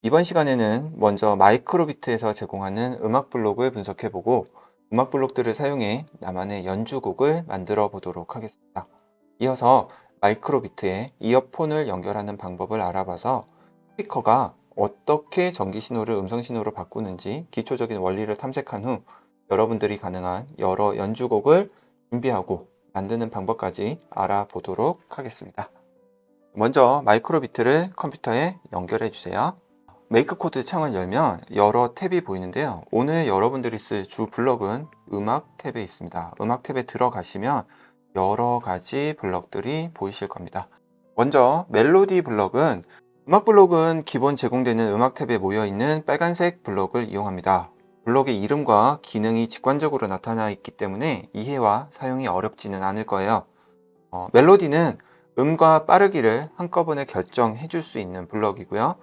이번 시간에는 먼저 마이크로비트에서 제공하는 음악 블록을 분석해보고 음악 블록들을 사용해 나만의 연주곡을 만들어 보도록 하겠습니다. 이어서 마이크로비트에 이어폰을 연결하는 방법을 알아봐서 스피커가 어떻게 전기 신호를 음성 신호로 바꾸는지 기초적인 원리를 탐색한 후 여러분들이 가능한 여러 연주곡을 준비하고 만드는 방법까지 알아보도록 하겠습니다. 먼저 마이크로비트를 컴퓨터에 연결해 주세요. 메이크 코드 창을 열면 여러 탭이 보이는데요. 오늘 여러분들이 쓸 주 블럭은 음악 탭에 있습니다. 음악 탭에 들어가시면 여러 가지 블럭들이 보이실 겁니다. 먼저 멜로디 블럭은 음악 블록은 기본 제공되는 음악 탭에 모여 있는 빨간색 블럭을 이용합니다. 블록의 이름과 기능이 직관적으로 나타나 있기 때문에 이해와 사용이 어렵지는 않을 거예요. 멜로디는 음과 빠르기를 한꺼번에 결정해 줄 수 있는 블럭이고요.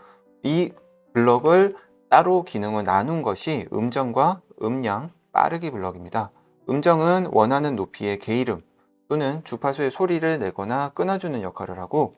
이 블럭을 따로 기능을 나눈 것이 음정과 음량, 빠르기 블럭입니다. 음정은 원하는 높이의 게이름 또는 주파수의 소리를 내거나 끊어주는 역할을 하고,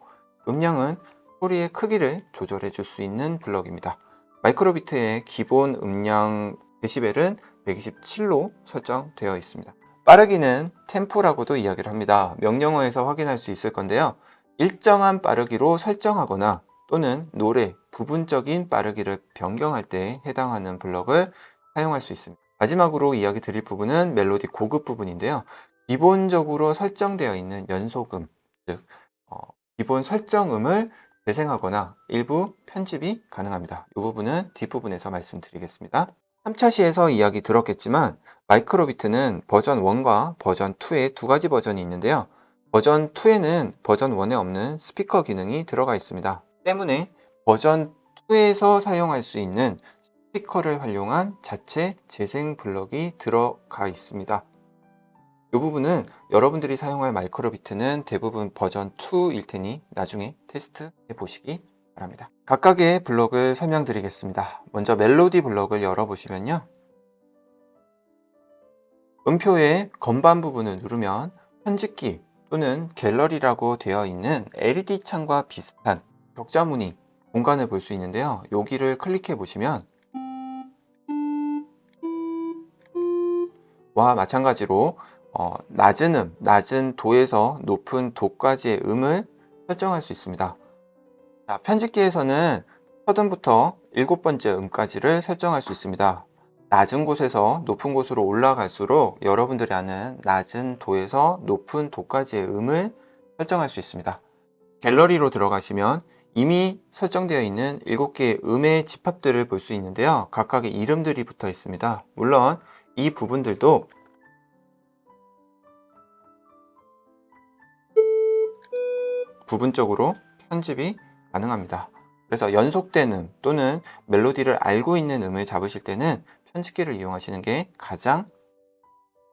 음량은 소리의 크기를 조절해 줄 수 있는 블럭입니다. 마이크로비트의 기본 음량 데시벨은 127로 설정되어 있습니다. 빠르기는 템포라고도 이야기를 합니다. 명령어에서 확인할 수 있을 건데요. 일정한 빠르기로 설정하거나 또는 노래 부분적인 빠르기를 변경할 때 해당하는 블럭을 사용할 수 있습니다. 마지막으로 이야기 드릴 부분은 멜로디 고급 부분인데요. 기본적으로 설정되어 있는 연속음, 즉 기본 설정음을 재생하거나 일부 편집이 가능합니다. 이 부분은 뒷부분에서 말씀드리겠습니다. 3차 시에서 이야기 들었겠지만 마이크로비트는 버전 1과 버전 2의 두 가지 버전이 있는데요. 버전 2에는 버전 1에 없는 스피커 기능이 들어가 있습니다. 때문에 버전 2에서 사용할 수 있는 스피커를 활용한 자체 재생 블럭이 들어가 있습니다. 이 부분은 여러분들이 사용할 마이크로비트는 대부분 버전 2일 테니 나중에 테스트 해보시기 바랍니다. 각각의 블럭을 설명드리겠습니다. 먼저 멜로디 블럭을 열어보시면요. 음표의 건반 부분을 누르면 편집기 또는 갤러리라고 되어 있는 LED 창과 비슷한 격자무늬 공간을 볼 수 있는데요. 여기를 클릭해 보시면 와 마찬가지로 낮은 음, 낮은 도에서 높은 도까지의 음을 설정할 수 있습니다. 자, 편집기에서는 첫 음부터 7번째 음까지를 설정할 수 있습니다. 낮은 곳에서 높은 곳으로 올라갈수록 여러분들이 아는 낮은 도에서 높은 도까지의 음을 설정할 수 있습니다. 갤러리로 들어가시면 이미 설정되어 있는 7개의 음의 집합들을 볼 수 있는데요. 각각의 이름들이 붙어 있습니다. 물론 이 부분들도 부분적으로 편집이 가능합니다. 그래서 연속된 음 또는 멜로디를 알고 있는 음을 잡으실 때는 편집기를 이용하시는 게 가장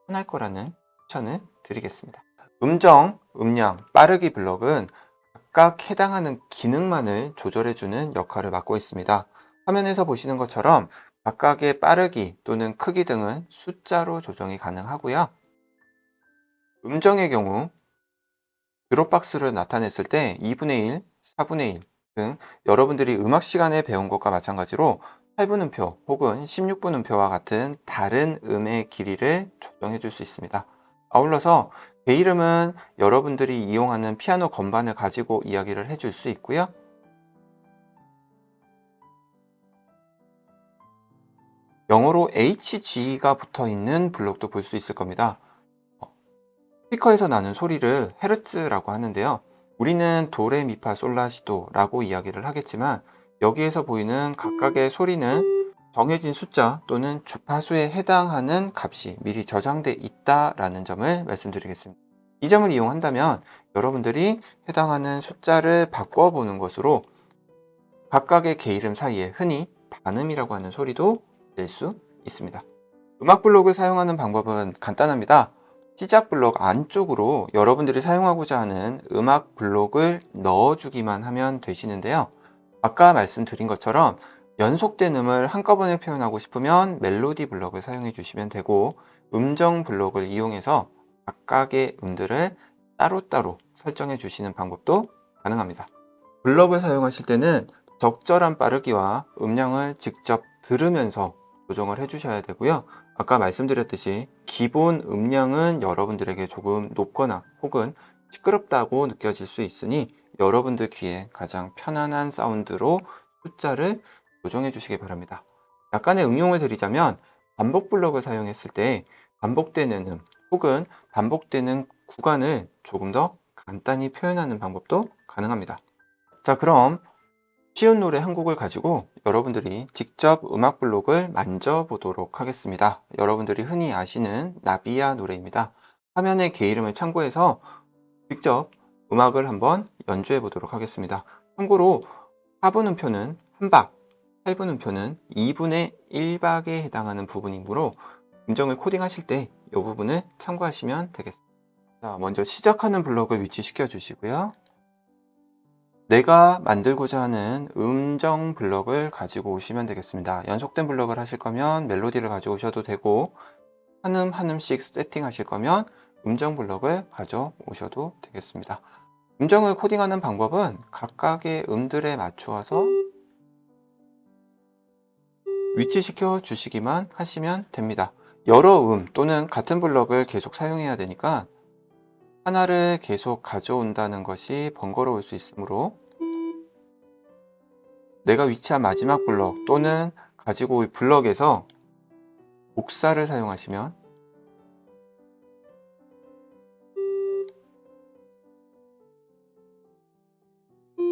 편할 거라는 추천을 드리겠습니다. 음정, 음량, 빠르기 블럭은 각각 해당하는 기능만을 조절해주는 역할을 맡고 있습니다. 화면에서 보시는 것처럼 각각의 빠르기 또는 크기 등은 숫자로 조정이 가능하고요. 음정의 경우 드롭박스를 나타냈을 때 2분의 1, 4분의 1 등 여러분들이 음악 시간에 배운 것과 마찬가지로 8분음표 혹은 16분음표와 같은 다른 음의 길이를 조정해 줄 수 있습니다. 아울러서 게이름은 여러분들이 이용하는 피아노 건반을 가지고 이야기를 해줄 수 있고요. 영어로 HG가 붙어 있는 블록도 볼 수 있을 겁니다. 스피커에서 나는 소리를 헤르츠라고 하는데요. 우리는 도레미파솔라시도라고 이야기를 하겠지만 여기에서 보이는 각각의 소리는 정해진 숫자 또는 주파수에 해당하는 값이 미리 저장돼 있다라는 점을 말씀드리겠습니다. 이 점을 이용한다면 여러분들이 해당하는 숫자를 바꿔보는 것으로 각각의 게이름 사이에 흔히 반음이라고 하는 소리도 낼 수 있습니다. 음악 블록을 사용하는 방법은 간단합니다. 시작 블록 안쪽으로 여러분들이 사용하고자 하는 음악 블록을 넣어주기만 하면 되시는데요. 아까 말씀드린 것처럼 연속된 음을 한꺼번에 표현하고 싶으면 멜로디 블록을 사용해 주시면 되고, 음정 블록을 이용해서 각각의 음들을 따로따로 설정해 주시는 방법도 가능합니다. 블럭을 사용하실 때는 적절한 빠르기와 음량을 직접 들으면서 조정을 해주셔야 되고요. 아까 말씀드렸듯이 기본 음량은 여러분들에게 조금 높거나 혹은 시끄럽다고 느껴질 수 있으니 여러분들 귀에 가장 편안한 사운드로 숫자를 조정해 주시기 바랍니다. 약간의 응용을 드리자면 반복 블럭을 사용했을 때 반복되는 혹은 반복되는 구간을 조금 더 간단히 표현하는 방법도 가능합니다. 자, 그럼 쉬운 노래 한 곡을 가지고 여러분들이 직접 음악 블록을 만져보도록 하겠습니다. 여러분들이 흔히 아시는 나비야 노래입니다. 화면에 개 이름을 참고해서 직접 음악을 한번 연주해 보도록 하겠습니다. 참고로 4분 음표는 한 박, 8분 음표는 2분의 1박에 해당하는 부분이므로 음정을 코딩하실 때 이 부분을 참고하시면 되겠습니다. 자, 먼저 시작하는 블록을 위치시켜 주시고요. 내가 만들고자 하는 음정 블럭을 가지고 오시면 되겠습니다. 연속된 블럭을 하실 거면 멜로디를 가져오셔도 되고 한음 한음씩 세팅하실 거면 음정 블럭을 가져오셔도 되겠습니다. 음정을 코딩하는 방법은 각각의 음들에 맞추어서 위치시켜 주시기만 하시면 됩니다. 여러 또는 같은 블럭을 계속 사용해야 되니까 하나를 계속 가져온다는 것이 번거로울 수 있으므로 내가 위치한 마지막 블럭 또는 가지고 올 블럭에서 복사를 사용하시면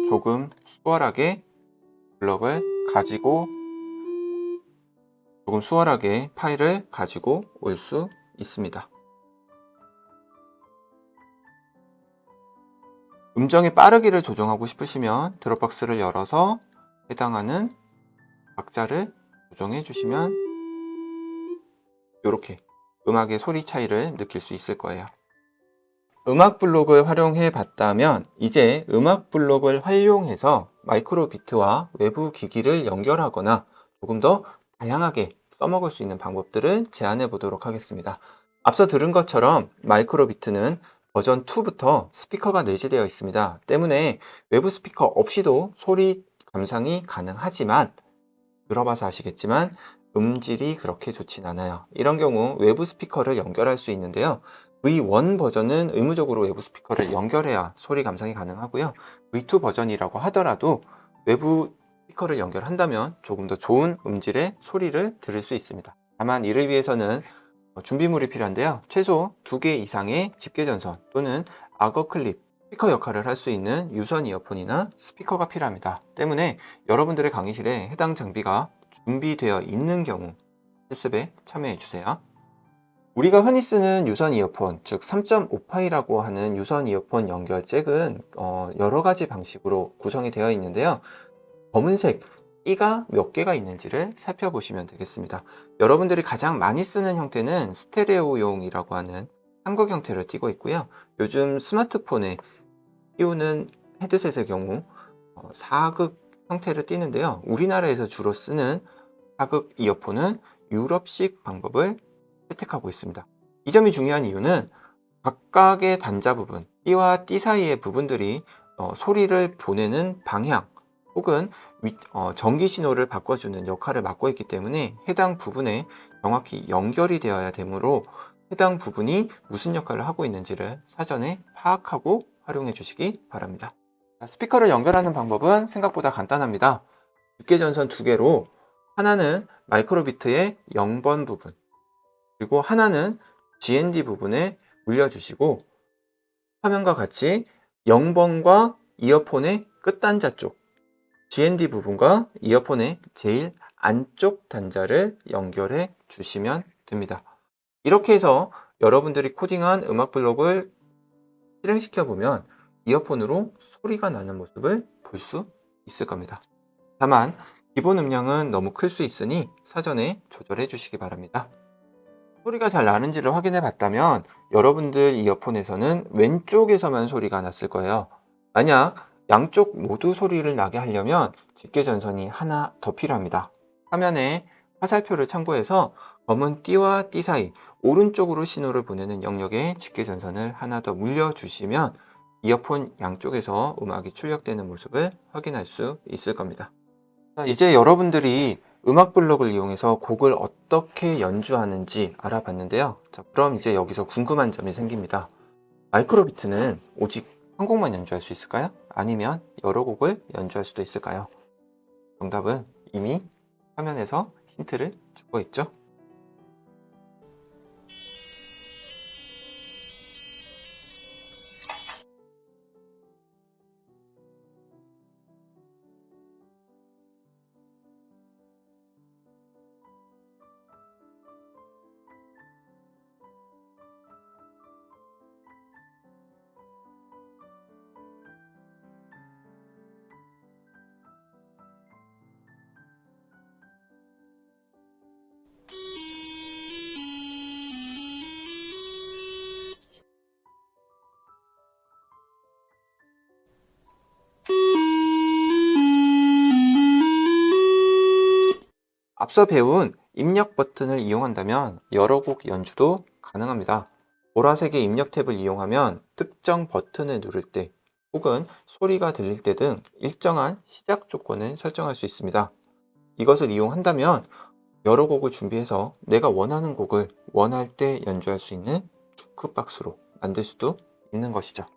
조금 수월하게 파일을 가지고 올 수 있습니다. 음정의 빠르기를 조정하고 싶으시면 드롭박스를 열어서 해당하는 박자를 조정해 주시면 이렇게 음악의 소리 차이를 느낄 수 있을 거예요. 음악 블록을 활용해 봤다면 이제 음악 블록을 활용해서 마이크로비트와 외부 기기를 연결하거나 조금 더 다양하게 써먹을 수 있는 방법들을 제안해 보도록 하겠습니다. 앞서 들은 것처럼 마이크로비트는 버전 2부터 스피커가 내재되어 있습니다. 때문에 외부 스피커 없이도 소리 감상이 가능하지만 들어봐서 아시겠지만 음질이 그렇게 좋진 않아요. 이런 경우 외부 스피커를 연결할 수 있는데요. V1 버전은 의무적으로 외부 스피커를 연결해야 소리 감상이 가능하고요. V2 버전이라고 하더라도 외부 스피커를 연결한다면 조금 더 좋은 음질의 소리를 들을 수 있습니다. 다만 이를 위해서는 준비물이 필요한데요. 최소 2개 이상의 집게전선 또는 악어 클립, 스피커 역할을 할 수 있는 유선 이어폰이나 스피커가 필요합니다. 때문에 여러분들의 강의실에 해당 장비가 준비되어 있는 경우 실습에 참여해 주세요. 우리가 흔히 쓰는 유선 이어폰, 즉 3.5파이라고 하는 유선 이어폰 연결 잭은 여러 가지 방식으로 구성이 되어 있는데요. 검은색 띠가 몇 개가 있는지를 살펴보시면 되겠습니다. 여러분들이 가장 많이 쓰는 형태는 스테레오용이라고 하는 삼각 형태를 띠고 있고요. 요즘 스마트폰에 띄우는 헤드셋의 경우 사극 형태를 띠는데요. 우리나라에서 주로 쓰는 사극 이어폰은 유럽식 방법을 채택하고 있습니다. 이 점이 중요한 이유는 각각의 단자 부분, 띠와 띠 사이의 부분들이 소리를 보내는 방향 혹은 전기 신호를 바꿔주는 역할을 맡고 있기 때문에 해당 부분에 정확히 연결이 되어야 되므로 해당 부분이 무슨 역할을 하고 있는지를 사전에 파악하고 활용해 주시기 바랍니다. 스피커를 연결하는 방법은 생각보다 간단합니다. 집게전선 2개로 하나는 마이크로비트의 0번 부분, 그리고 하나는 GND 부분에 물려주시고 화면과 같이 0번과 이어폰의 끝단자 쪽, GND 부분과 이어폰의 제일 안쪽 단자를 연결해 주시면 됩니다. 이렇게 해서 여러분들이 코딩한 음악 블록을 실행시켜 보면 이어폰으로 소리가 나는 모습을 볼 수 있을 겁니다. 다만 기본 음량은 너무 클 수 있으니 사전에 조절해 주시기 바랍니다. 소리가 잘 나는지를 확인해 봤다면 여러분들 이어폰에서는 왼쪽에서만 소리가 났을 거예요. 만약 양쪽 모두 소리를 나게 하려면 집게전선이 하나 더 필요합니다. 화면에 화살표를 참고해서 검은 띠와 띠 사이 오른쪽으로 신호를 보내는 영역에 집게전선을 하나 더 물려주시면 이어폰 양쪽에서 음악이 출력되는 모습을 확인할 수 있을 겁니다. 자, 이제 여러분들이 음악 블록을 이용해서 곡을 어떻게 연주하는지 알아봤는데요. 자, 그럼 이제 여기서 궁금한 점이 생깁니다. 마이크로비트는 오직 한 곡만 연주할 수 있을까요? 아니면 여러 곡을 연주할 수도 있을까요? 정답은 이미 화면에서 힌트를 주고 있죠. 앞서 배운 입력 버튼을 이용한다면 여러 곡 연주도 가능합니다. 보라색의 입력 탭을 이용하면 특정 버튼을 누를 때 혹은 소리가 들릴 때 등 일정한 시작 조건을 설정할 수 있습니다. 이것을 이용한다면 여러 곡을 준비해서 내가 원하는 곡을 원할 때 연주할 수 있는 주크박스로 만들 수도 있는 것이죠.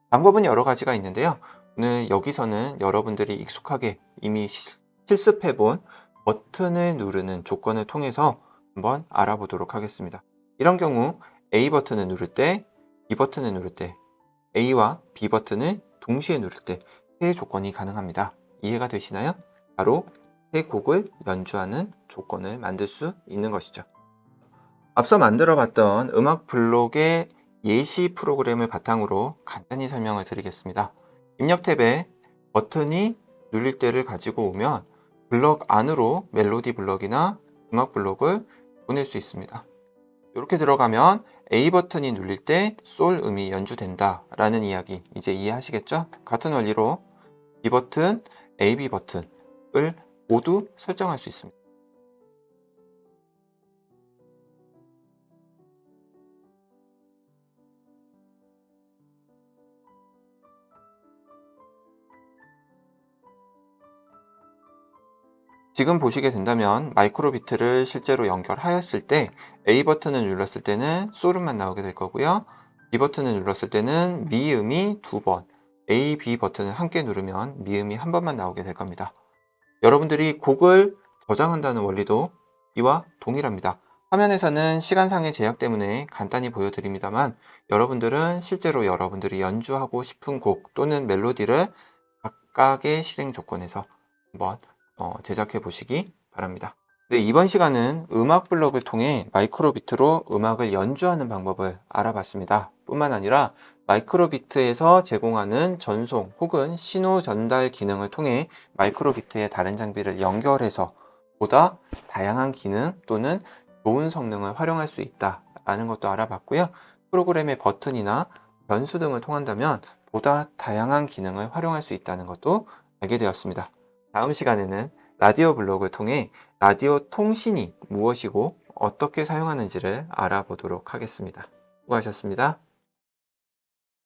방법은 여러 가지가 있는데요. 오늘 여기서는 여러분들이 익숙하게 이미 실습해본 버튼을 누르는 조건을 통해서 한번 알아보도록 하겠습니다. 이런 경우 A 버튼을 누를 때, B 버튼을 누를 때, A와 B 버튼을 동시에 누를 때 세 조건이 가능합니다. 이해가 되시나요? 바로 세 곡을 연주하는 조건을 만들 수 있는 것이죠. 앞서 만들어 봤던 음악 블록의 예시 프로그램을 바탕으로 간단히 설명을 드리겠습니다. 입력 탭에 버튼이 눌릴 때를 가지고 오면 블록 안으로 멜로디 블록이나 음악 블록을 보낼 수 있습니다. 이렇게 들어가면 A 버튼이 눌릴 때 솔 음이 연주된다 라는 이야기 이제 이해하시겠죠? 같은 원리로 B 버튼, AB 버튼을 모두 설정할 수 있습니다. 지금 보시게 된다면 마이크로비트를 실제로 연결하였을 때 A 버튼을 눌렀을 때는 솔음만 나오게 될 거고요. B 버튼을 눌렀을 때는 미음이 2번, A, B 버튼을 함께 누르면 미음이 한 번만 나오게 될 겁니다. 여러분들이 곡을 저장한다는 원리도 이와 동일합니다. 화면에서는 시간상의 제약 때문에 간단히 보여드립니다만 여러분들은 실제로 여러분들이 연주하고 싶은 곡 또는 멜로디를 각각의 실행 조건에서 한번 제작해 보시기 바랍니다. 네, 이번 시간은 음악 블록을 통해 마이크로비트로 음악을 연주하는 방법을 알아봤습니다. 뿐만 아니라 마이크로비트에서 제공하는 전송 혹은 신호 전달 기능을 통해 마이크로비트의 다른 장비를 연결해서 보다 다양한 기능 또는 좋은 성능을 활용할 수 있다라는 것도 알아봤고요. 프로그램의 버튼이나 변수 등을 통한다면 보다 다양한 기능을 활용할 수 있다는 것도 알게 되었습니다. 다음 시간에는 라디오 블록을 통해 라디오 통신이 무엇이고 어떻게 사용하는지를 알아보도록 하겠습니다. 수고하셨습니다.